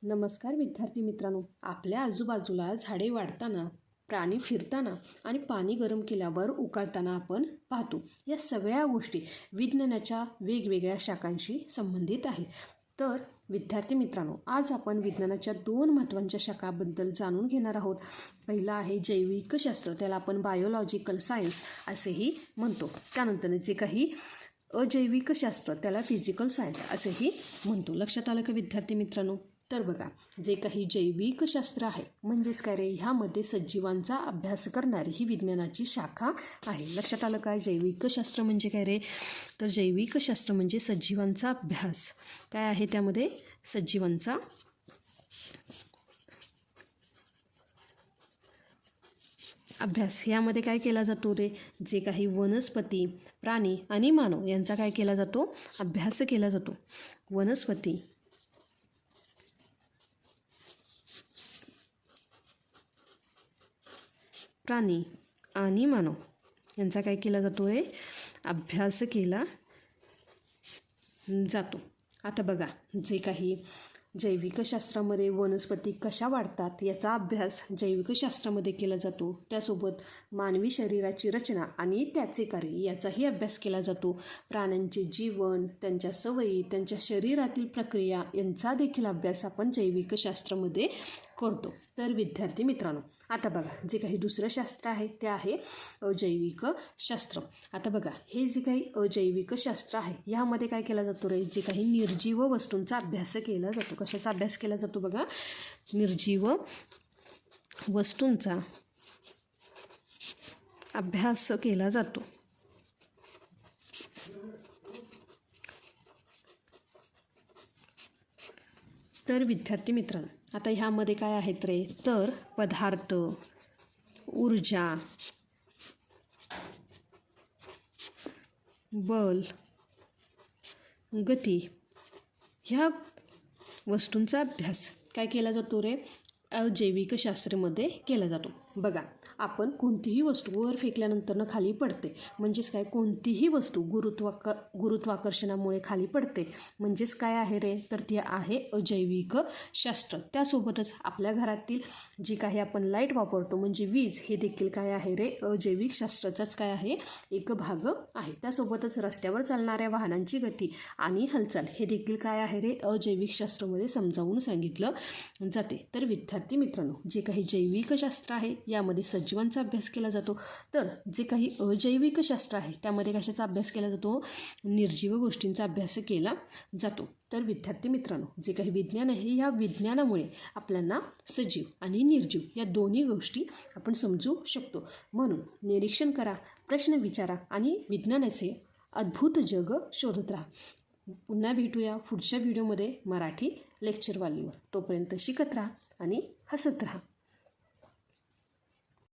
नमस्कार विद्यार्थी मित्रांनो, आपल्या आजूबाजूला झाडे वाढताना, प्राणी फिरताना आणि पाणी गरम केल्यावर उकळताना आपण पाहतो. या सगळ्या गोष्टी विज्ञानाच्या वेगवेगळ्या शाखांशी संबंधित आहेत. तर विद्यार्थी मित्रांनो, आज आपण विज्ञानाच्या 2 महत्त्वाच्या शाखांबद्दल जाणून घेणार आहोत. पहिला आहे जैविक शास्त्र, त्याला आपण बायोलॉजिकल सायन्स असेही म्हणतो. त्यानंतर जे काही अजैविक शास्त्र, त्याला फिजिकल सायन्स असेही म्हणतो. लक्षात आलं का विद्यार्थी मित्रांनो? तर बघा, जे काही जैविक शास्त्र आहे म्हणजेच काय रे, ह्यामध्ये सजीवांचा अभ्यास करणारी ही विज्ञानाची शाखा आहे. लक्षात आलं काय? जैविक शास्त्र म्हणजे काय रे? तर जैविक शास्त्र म्हणजे सजीवांचा अभ्यास. काय आहे त्यामध्ये? सजीवांचा अभ्यास. यामध्ये काय केला जातो रे? जे काही वनस्पती, प्राणी आणि मानव यांचा काय केला जातो? अभ्यास केला जातो. वनस्पती, प्राणी आणि मानव यांचा काय केला जातो आहे? अभ्यास केला जातो. आता बघा, जे काही जैविक शास्त्रामध्ये वनस्पती कशा वाढतात याचा अभ्यास जैविक शास्त्रामध्ये केला जातो. त्यासोबत मानवी शरीराची रचना आणि त्याचे कार्य याचाही अभ्यास केला जातो. प्राण्यांचे जीवन, त्यांच्या सवयी, त्यांच्या शरीरातील प्रक्रिया यांचा देखील अभ्यास आपण जैविक शास्त्रामध्ये करतो. तर विद्यार्थी मित्रांनो, आता बघा, जे काही दुसरं शास्त्र आहे ते आहे अजैविक शास्त्र. आता बघा, हे जे काही अजैविक शास्त्र आहे ह्यामध्ये काय केला जातो रे? जे काही निर्जीव वस्तूंचा अभ्यास केला जातो. कशाचा अभ्यास केला जातो? बघा, निर्जीव वस्तूंचा अभ्यास केला जातो. तर विद्यार्थी मित्रांनो, आता ह्यामध्ये काय आहेत रे? तर पदार्थ, ऊर्जा, बल, गती ह्या वस्तूंचा अभ्यास काय केला जातो रे? अजैविक शास्त्रामध्ये केला जातो. बघा, आपण कोणतीही वस्तू वर फेकल्यानंतर खाली पडते. म्हणजेच काय? कोणतीही वस्तू गुरुत्वाकर्षणामुळे खाली पडते. म्हणजेच काय आहे रे? तर ती आहे अजैविक शास्त्र. त्यासोबतच आपल्या घरातील जी काही आपण लाईट वापरतो म्हणजे वीज, हे देखील काय आहे रे? अजैविक शास्त्राचाच काय आहे? एक भाग आहे. त्यासोबतच रस्त्यावर चालणाऱ्या वाहनांची गती आणि हालचाल हे देखील काय आहे रे? अजैविक शास्त्रामध्ये समजावून सांगितलं जाते. तर विद्यार्थी मित्रांनो, जे काही जैविक शास्त्र आहे यामध्ये सजीवांचा अभ्यास केला जातो. तर जे काही अजैविक शास्त्र आहे त्यामध्ये कशाचा अभ्यास केला जातो? निर्जीव गोष्टींचा अभ्यास केला जातो. तर विद्यार्थी मित्रांनो, जे काही विज्ञान आहे या विज्ञानामुळे आपल्याला सजीव आणि निर्जीव या दोन्ही गोष्टी आपण समजू शकतो. म्हणून निरीक्षण करा, प्रश्न विचारा आणि विज्ञानाचे अद्भुत जग शोधत राहा. पुन्हा भेटूया पुढच्या व्हिडिओमध्ये मराठी लेक्चरवालीवर. तोपर्यंत शिकत राहा आणि हसत राहा.